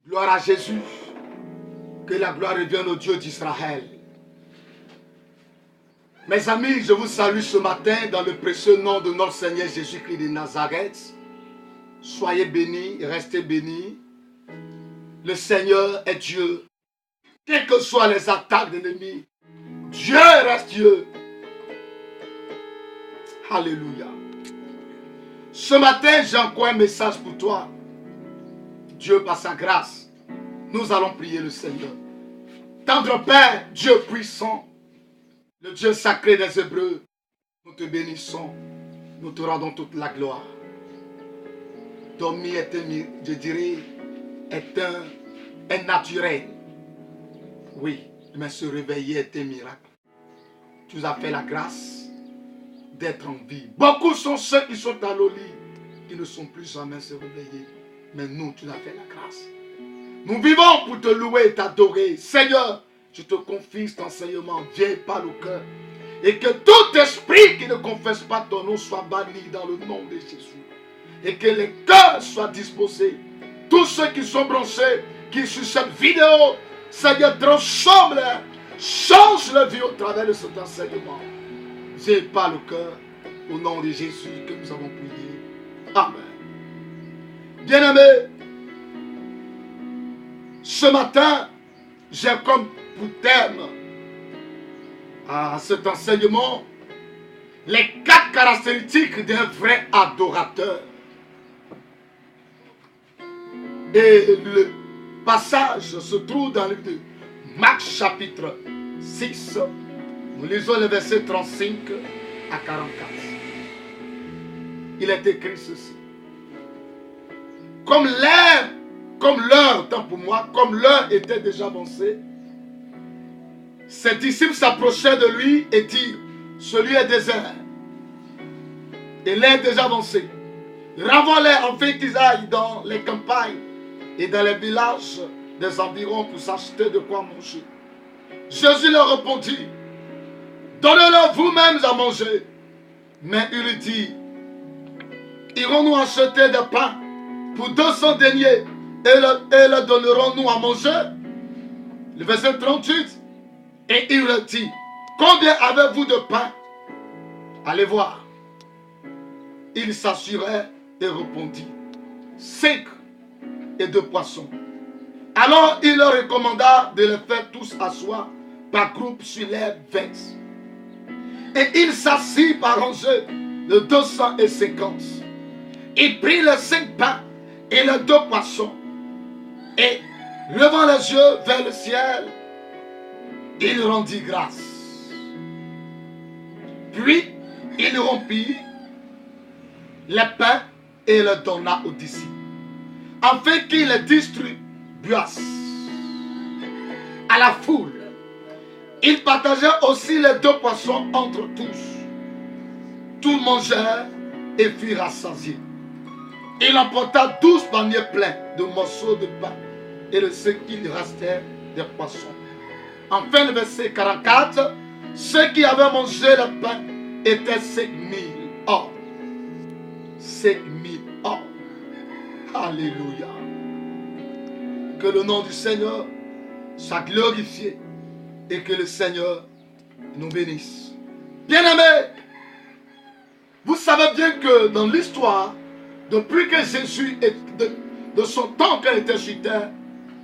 Gloire à Jésus. Que la gloire revienne au Dieu d'Israël. Mes amis, je vous salue ce matin dans le précieux nom de notre Seigneur Jésus-Christ de Nazareth. Soyez bénis, restez bénis. Le Seigneur est Dieu. Quelles que soient les attaques de l'ennemi, Dieu reste Dieu. Alléluia. Ce matin, j'ai encore un message pour toi. Dieu, par sa grâce, nous allons prier le Seigneur. Tendre Père, Dieu puissant, le Dieu sacré des Hébreux, nous te bénissons, nous te rendons toute la gloire. Dormir est je dirais, est un naturel. Oui, mais se réveiller est un miracle. Tu nous as fait la grâce d'être en vie. Beaucoup sont ceux qui sont à l'au lit, qui ne sont plus jamais se réveiller. Mais nous, tu nous as fait la grâce. Nous vivons pour te louer et t'adorer. Seigneur, je te confie cet enseignement. Viens par le cœur. Et que tout esprit qui ne confesse pas ton nom soit banni dans le nom de Jésus. Et que les cœurs soient disposés. Tous ceux qui sont branchés, qui sur cette vidéo, Seigneur, transforme-les, change leur vie au travers de cet enseignement. Viens par le cœur, au nom de Jésus que nous avons prié. Amen. Bien-aimés, ce matin, j'ai comme pour thème à cet enseignement les 4 caractéristiques d'un vrai adorateur. Et le passage se trouve dans le livre de Marc chapitre 6. Nous lisons les versets 35 à 44. Il est écrit ceci. Comme l'heure, tant pour moi, comme l'heure était déjà avancée, ses disciples s'approchaient de lui et dirent, celui est désert. Et l'heure est déjà avancée. Renvoie-les afin qu'ils aillent dans les campagnes et dans les villages des environs pour s'acheter de quoi manger. Jésus leur répondit, donnez-leur vous-mêmes à manger. Mais il lui dit, irons-nous acheter des pains pour 200 deniers et le donnerons-nous à manger? Le verset 38. Et il leur dit, combien avez-vous de pain? Allez voir. Il s'assurait et répondit, 5 et 2 poissons. Alors il leur recommanda de les faire tous asseoir par groupe sur l'herbe verte. Et il s'assit par rangée de 250. Il prit les 5 pains et les 2 poissons. Et levant les yeux vers le ciel, il rendit grâce. Puis il rompit les pains et les donna aux disciples, afin qu'ils les distribuassent à la foule. Il partagea aussi les 2 poissons entre tous. Tous mangèrent et furent rassasiés. Il emporta 12 paniers pleins de morceaux de pain et de ce qu'il restait des poissons. Enfin, le verset 44, ceux qui avaient mangé le pain étaient 5000 hommes. 5000 hommes. Alléluia. Que le nom du Seigneur soit glorifié et que le Seigneur nous bénisse. Bien-aimés, vous savez bien que dans l'histoire, depuis que Jésus est de son temps qu'il était sur terre,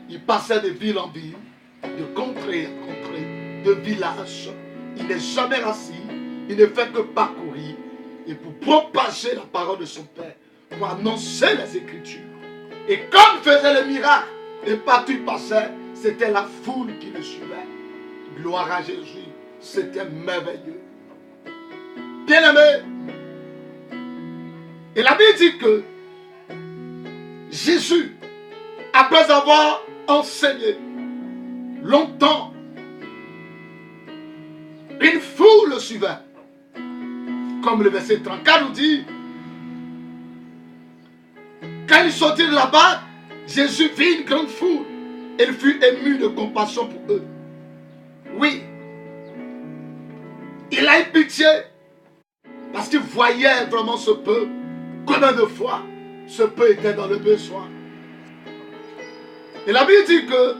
il passait de ville en ville, de contrée en contrée, de village. Il n'est jamais assis, il ne fait que parcourir et pour propager la parole de son Père, pour annoncer les Écritures. Et comme il faisait les miracles, et partout il passait, c'était la foule qui le suivait. Gloire à Jésus, c'était merveilleux. Bien-aimé, et la Bible dit que Jésus, après avoir enseigné longtemps, une foule le suivait. Comme le verset 34 nous dit, quand ils sortirent de là-bas, Jésus vit une grande foule. Il fut ému de compassion pour eux. Oui, il a eu pitié parce qu'il voyait vraiment ce peuple. Combien de fois ce peuple était dans le besoin. Et la Bible dit que,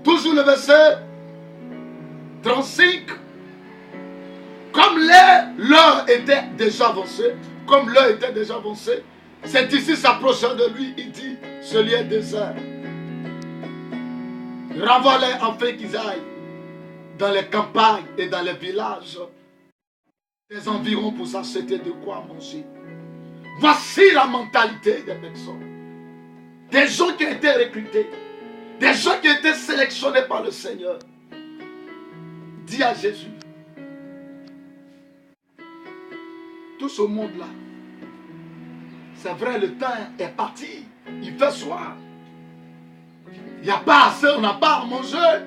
toujours le verset 35, comme l'heure était déjà avancée, cet ici s'approchant de lui, il dit, ce lieu est désert. Renvoie-les afin qu'ils aillent dans les campagnes et dans les villages des environs pour s'acheter de quoi manger. Voici la mentalité des personnes. Des gens qui ont été recrutés, des gens qui ont été sélectionnés par le Seigneur. Dis à Jésus, tout ce monde-là, c'est vrai, le temps est parti, il fait soir. Il n'y a pas assez, on n'a pas à manger.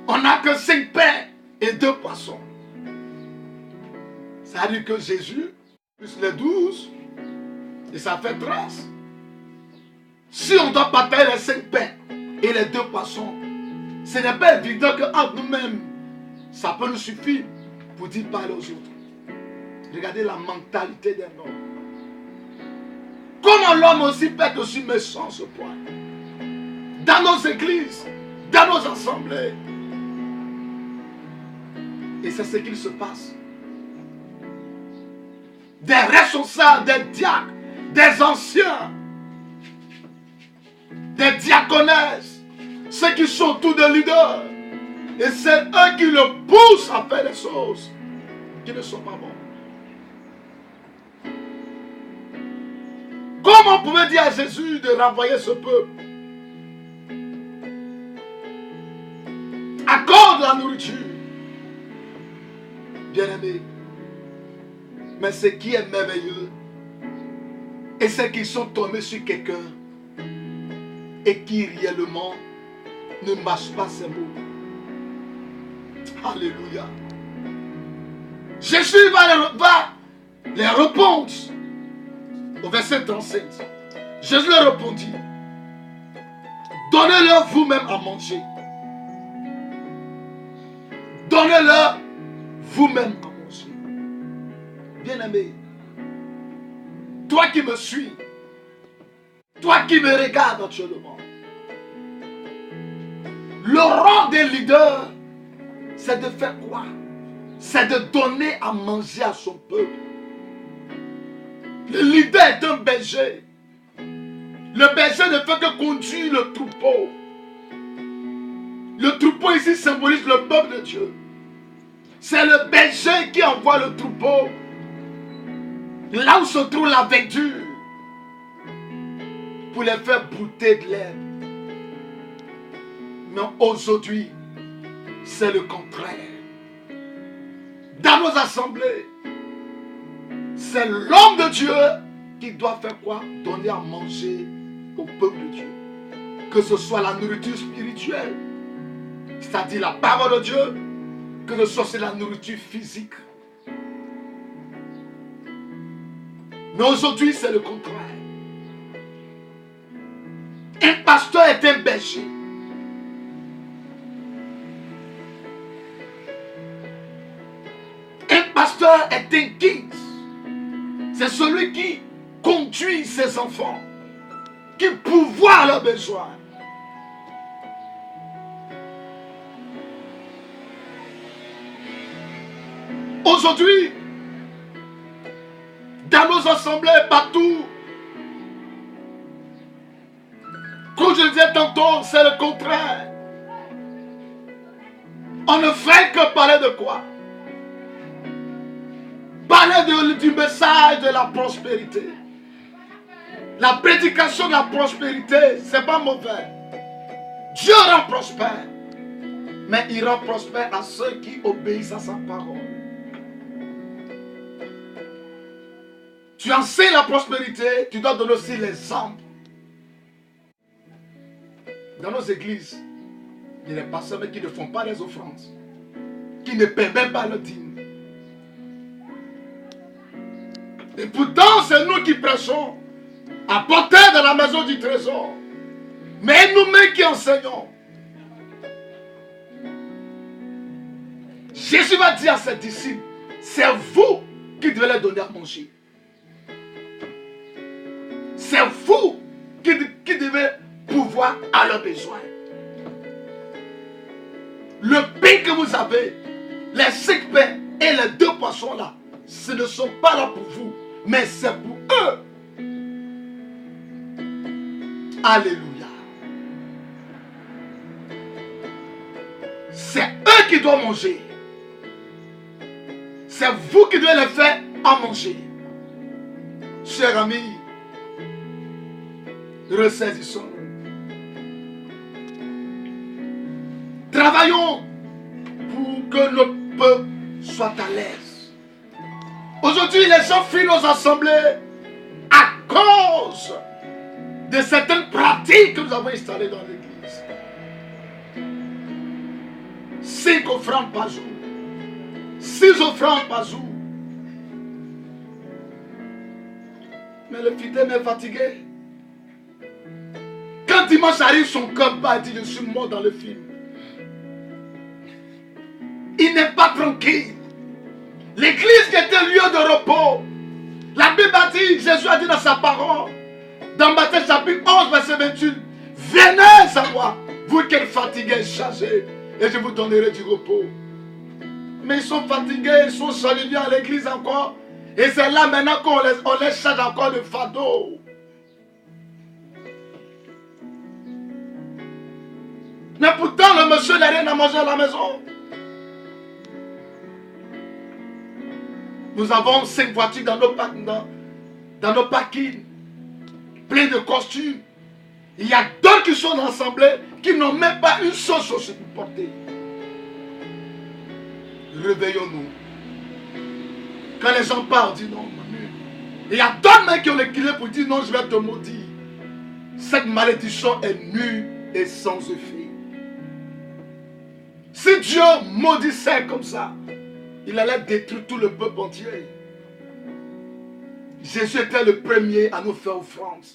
On n'a que 5 pains et 2 poissons. Ça veut dire que Jésus, plus les 12, et ça fait 13. Si on doit partager les 5 pains et les 2 poissons, ce n'est pas évident qu'entre nous-mêmes, ça peut nous suffire pour dire parler aux autres. Regardez la mentalité d'un homme. Comment l'homme aussi peut être aussi méchant ce point. Dans nos églises, dans nos assemblées. Et c'est ce qu'il se passe. Des responsables, des diacres, des anciens, des diaconesses, ceux qui sont tous des leaders. Et c'est eux qui le poussent à faire des choses qui ne sont pas bonnes. Comment on pouvait dire à Jésus de renvoyer ce peuple? Accorde la nourriture. Bien-aimé. Mais ce qui est merveilleux, et c'est qu'ils sont tombés sur quelqu'un et qui réellement ne mâche pas ses mots. Alléluia. Jésus va les répondre. Au verset 37, Jésus leur répondit, donnez-leur vous-même à manger. Donnez-leur vous-même à manger. Bien-aimé, toi qui me suis, toi qui me regardes actuellement, le rang des leaders, c'est de faire quoi? C'est de donner à manger à son peuple. Le leader est un berger. Le berger ne fait que conduire le troupeau. Le troupeau ici symbolise le peuple de Dieu. C'est le berger qui envoie le troupeau là où se trouve la verdure pour les faire brouter de l'herbe. Mais aujourd'hui, c'est le contraire. Dans nos assemblées, c'est l'homme de Dieu qui doit faire quoi? Donner à manger au peuple de Dieu. Que ce soit la nourriture spirituelle, c'est-à-dire la parole de Dieu, que ce soit aussi la nourriture physique. Mais aujourd'hui, c'est le contraire. Un pasteur est un berger. Un pasteur est un guide. C'est celui qui conduit ses enfants, qui pourvoit leurs besoins. Aujourd'hui, dans nos assemblées, partout, comme je le disais tantôt, c'est le contraire. On ne fait que parler de quoi? Parler du message de la prospérité. La prédication de la prospérité, c'est pas mauvais. Dieu rend prospère. Mais il rend prospère à ceux qui obéissent à sa parole. Tu enseignes la prospérité, tu dois donner aussi l'exemple. Dans nos églises, il y a des pasteurs qui ne font pas les offrandes, qui ne paient même pas le dîme. Et pourtant, c'est nous qui prêchons, apporter dans la maison du trésor. Mais nous-mêmes qui enseignons. Jésus va dire à ses disciples, c'est vous qui devez leur donner à manger. C'est vous qui devez besoin. Le pain que vous avez, les 5 pains et les 2 poissons là, ce ne sont pas là pour vous, mais c'est pour eux. Alléluia. C'est eux qui doivent manger. C'est vous qui devez les faire à manger. Chers amis, ressaisissons. Travaillons pour que notre peuple soit à l'aise. Aujourd'hui, les gens fuient nos assemblées à cause de certaines pratiques que nous avons installées dans l'église. 5 offrandes par jour, 6 offrandes par jour. Mais le fidèle est fatigué. Quand dimanche arrive, son cœur bat et dit: je suis mort dans le film. Il n'est pas tranquille. L'église qui était lieu de repos. La Bible a dit, Jésus a dit dans sa parole, dans Matthieu chapitre 11, verset 28, venez à moi, vous qui êtes fatigués et chargés, et je vous donnerai du repos. Mais ils sont fatigués, ils sont chaluviers à l'église encore. Et c'est là maintenant qu'on les charge encore de fardeau. Mais pourtant, le monsieur n'a rien à manger à la maison. Nous avons 5 voitures dans nos parkings, plein de costumes. Il y a d'autres qui sont assemblés qui n'ont même pas une seule chose pour porter. Réveillons-nous. Quand les gens parlent, on dit non. Il y a d'autres mecs qui ont le clé pour dire non, je vais te maudire. Cette malédiction est nulle et sans effet. Si Dieu maudissait comme ça, il allait détruire tout le peuple entier. Jésus était le premier à nous faire offrande.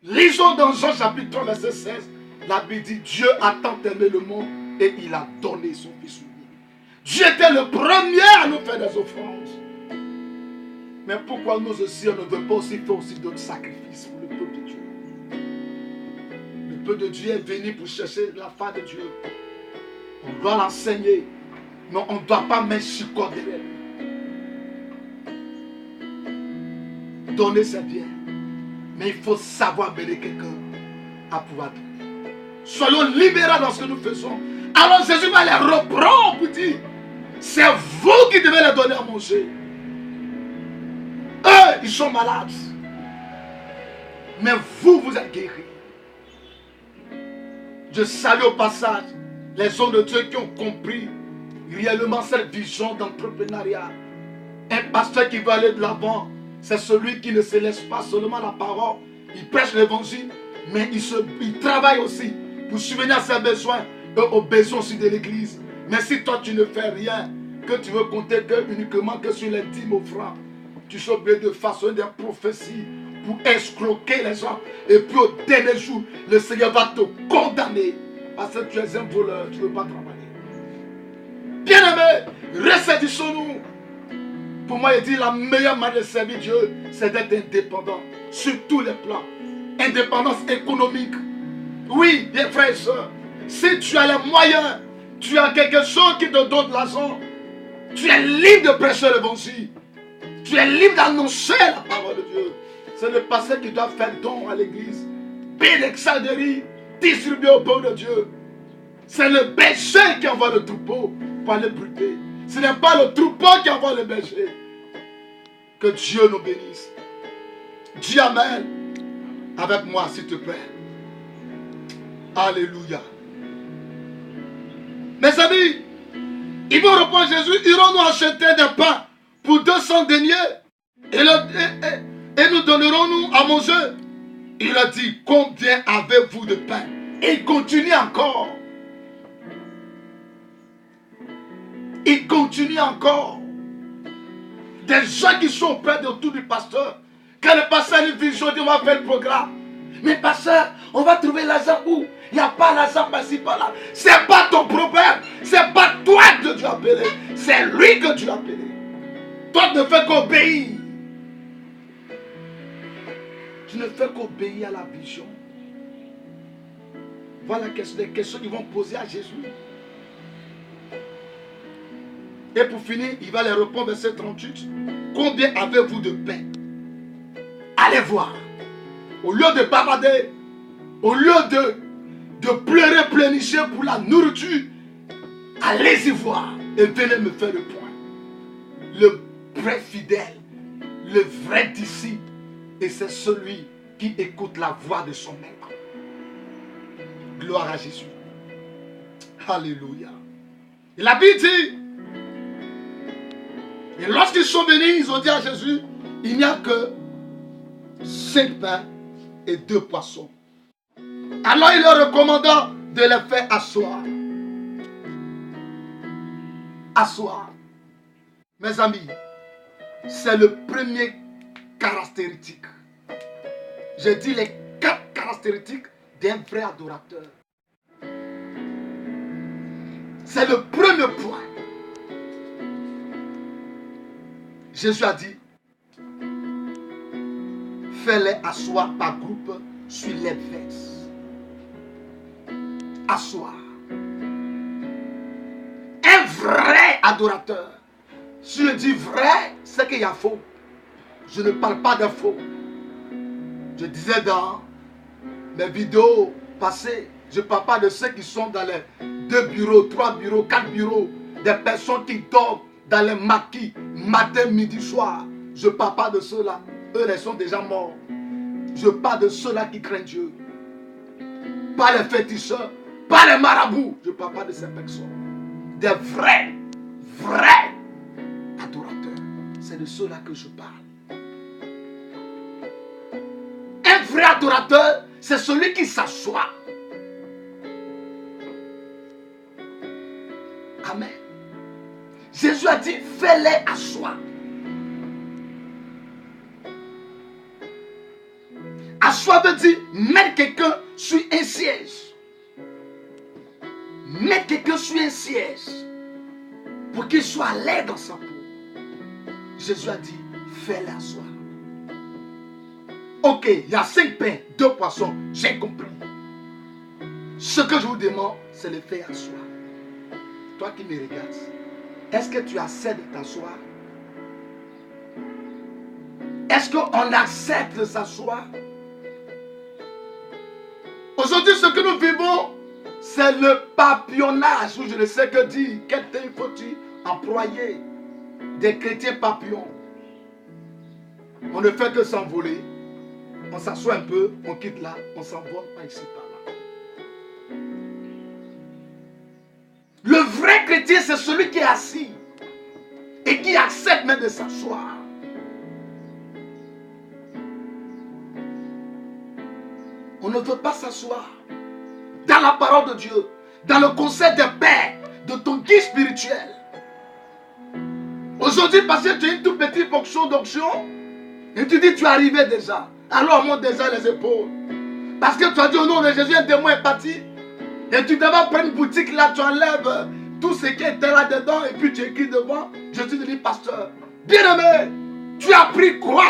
Lisons dans Jean chapitre 3, verset 16. La Bible dit: Dieu a tant aimé le monde et il a donné son Fils unique. Dieu était le premier à nous faire des offrandes. Mais pourquoi nous aussi, on ne veut pas aussi faire aussi d'autres sacrifices pour le peuple de Dieu? Le peuple de Dieu est venu pour chercher la face de Dieu. On doit l'enseigner. Mais on ne doit pas mettre chicote derrière. Donner c'est bien. Mais il faut savoir bénir quelqu'un à pouvoir donner. Soyons libérés dans ce que nous faisons. Alors Jésus va les reprendre pour dire: c'est vous qui devez les donner à manger. Eux, ils sont malades. Mais vous, vous êtes guéris. Je salue au passage les hommes de Dieu qui ont compris réellement cette vision d'entrepreneuriat. Un pasteur qui veut aller de l'avant, c'est celui qui ne se laisse pas seulement la parole. Il prêche l'évangile, mais il travaille aussi pour subvenir à ses besoins et aux besoins aussi de l'église. Mais si toi tu ne fais rien, que tu veux compter uniquement que sur les 10 offrandes, tu seras obligé de façonner des prophéties pour escroquer les gens. Et puis au dernier jour, le Seigneur va te condamner parce que tu es un voleur, tu ne veux pas travailler. Bien-aimés, ressaisissons-nous. Pour moi, il dit la meilleure manière de servir Dieu, c'est d'être indépendant sur tous les plans. Indépendance économique. Oui, bien frères et sœurs, si tu as les moyens, tu as quelque chose qui te donne de l'argent, tu es libre de prêcher l'évangile. Tu es libre d'annoncer la parole de Dieu. C'est le pasteur qui doit faire don à l'église. Payer les salderies, distribuer au peuple de Dieu. C'est le berger qui envoie le troupeau pour aller brûler. Ce n'est pas le troupeau qui envoie le berger. Que Dieu nous bénisse. Dis Amen avec moi, s'il te plaît. Alléluia. Mes amis, ils vont répondre à Jésus: irons-nous acheter des pains pour 200 deniers et nous donnerons-nous à manger? Il a dit: combien avez-vous de pain? Et il continue encore. Il continue encore. Des gens qui sont près autour du pasteur. Quand le pasteur a une vision, il dit: on va faire le programme. Mais pasteur, on va trouver l'argent où? Il n'y a pas l'argent par-ci, par-là. Ce n'est pas ton problème. Ce n'est pas toi que Dieu a appelé. C'est lui que Dieu a appelé. Toi, tu ne fais qu'obéir. Tu ne fais qu'obéir à la vision. Voilà les questions qu'ils vont poser à Jésus. Et pour finir, il va les répondre, verset 38. Combien avez-vous de pain? Allez voir. Au lieu de bavarder, au lieu de pleurer, pleurnicher pour la nourriture, allez-y voir et venez me faire le point. Le vrai fidèle, le vrai disciple, et c'est celui qui écoute la voix de son maître. Gloire à Jésus. Alléluia. Et la Bible dit, et lorsqu'ils sont venus, ils ont dit à Jésus, il n'y a que 5 pains et 2 poissons. Alors il leur recommanda de les faire asseoir. Asseoir. Mes amis, c'est le premier caractéristique. Je dis les 4 caractéristiques d'un vrai adorateur. C'est le premier point. Jésus a dit, fais-les asseoir par groupe sur les fesses. Asseoir. Un vrai adorateur. Si je dis vrai, c'est qu'il y a faux. Je ne parle pas de faux. Je disais dans mes vidéos passées, je ne parle pas de ceux qui sont dans les 2 bureaux, 3 bureaux, 4 bureaux, des personnes qui dorment dans les maquis, matin, midi, soir. Je ne parle pas de ceux-là. Eux, ils sont déjà morts. Je parle de ceux-là qui craignent Dieu. Pas les féticheurs, pas les marabouts. Je ne parle pas de ces personnes. Des vrais adorateurs. C'est de ceux-là que je parle. Un vrai adorateur, c'est celui qui s'assoit. Amen. Jésus a dit, fais-les asseoir. Asseoir veut dire mettre quelqu'un sur un siège. Mettre quelqu'un sur un siège pour qu'il soit à l'aise dans sa peau. Jésus a dit, fais-les asseoir. Ok, il y a 5 pains, 2 poissons, j'ai compris. Ce que je vous demande, c'est de faire asseoir. Toi qui me regardes, est-ce que tu acceptes de t'asseoir? Est-ce qu'on accepte de s'asseoir? Aujourd'hui, ce que nous vivons, c'est le papillonnage, ou je ne sais que dire. Quel terme faut-il employer? Des chrétiens papillons. On ne fait que s'envoler. On s'assoit un peu, on quitte là, on s'envole pas ici, par là. Le vrai chrétien, c'est celui qui est assis et qui accepte même de s'asseoir. On ne veut pas s'asseoir dans la parole de Dieu, dans le conseil des pères, de ton guide spirituel. Aujourd'hui, parce que tu as une toute petite fonction d'onction, et tu dis tu es arrivé déjà, alors monte déjà les épaules. Parce que tu as dit au nom de Jésus, un démon est parti, et tu devais prendre une boutique là, tu enlèves tout ce qui était là-dedans, et puis tu écris devant, je suis devenu pasteur. Bien-aimé, tu as appris quoi?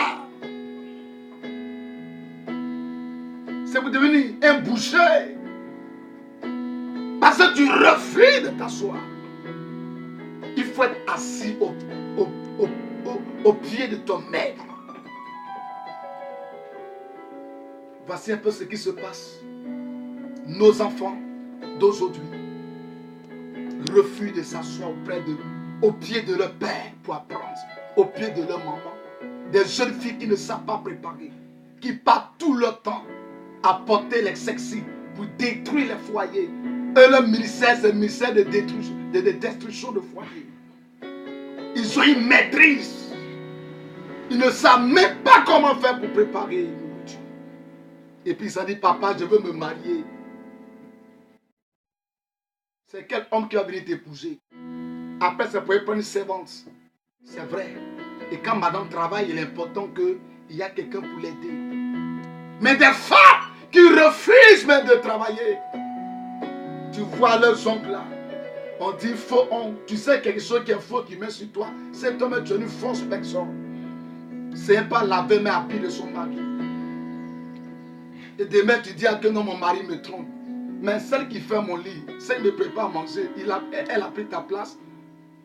C'est pour devenir un boucher. Parce que tu refuses de t'asseoir. Il faut être assis au pied de ton maître. Voici un peu ce qui se passe. Nos enfants d'aujourd'hui refusent de s'asseoir au pied de leur père pour apprendre, au pied de leur maman. Des jeunes filles qui ne savent pas préparer, qui passent tout leur temps à porter les sexy pour détruire les foyers. Et leur ministère, c'est le ministère de destruction de foyers. Ils ont une maîtrise. Ils ne savent même pas comment faire pour préparer une nourriture. Et puis ils ont dit, papa, je veux me marier. C'est quel homme qui va venir t'épouser? Après, ça pourrait prendre une servante. C'est vrai. Et quand madame travaille, il est important qu'il y a quelqu'un pour l'aider. Mais des femmes qui refusent même de travailler. Tu vois leurs ongles là. On dit faux ongle. Tu sais quelque chose qui est faux qui met sur toi. Cet homme est une fausse personne. C'est pas laver mes habits de son mari. Et demain tu dis à que non, mon mari me trompe. Mais celle qui fait mon lit, celle qui me prépare à manger, elle a pris ta place.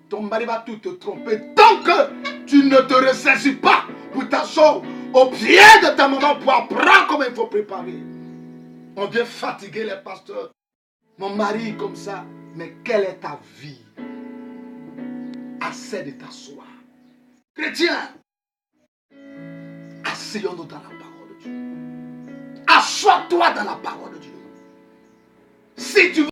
Ton mari va tout te tromper. Tant que tu ne te ressaisis pas pour t'asseoir au pied de ta maman pour apprendre comment il faut préparer. On vient fatiguer les pasteurs. Mon mari est comme ça. Mais quelle est ta vie? Assez de t'asseoir. Chrétien, asseyons-nous dans la parole de Dieu. Assois-toi dans la parole de Dieu. Si tu veux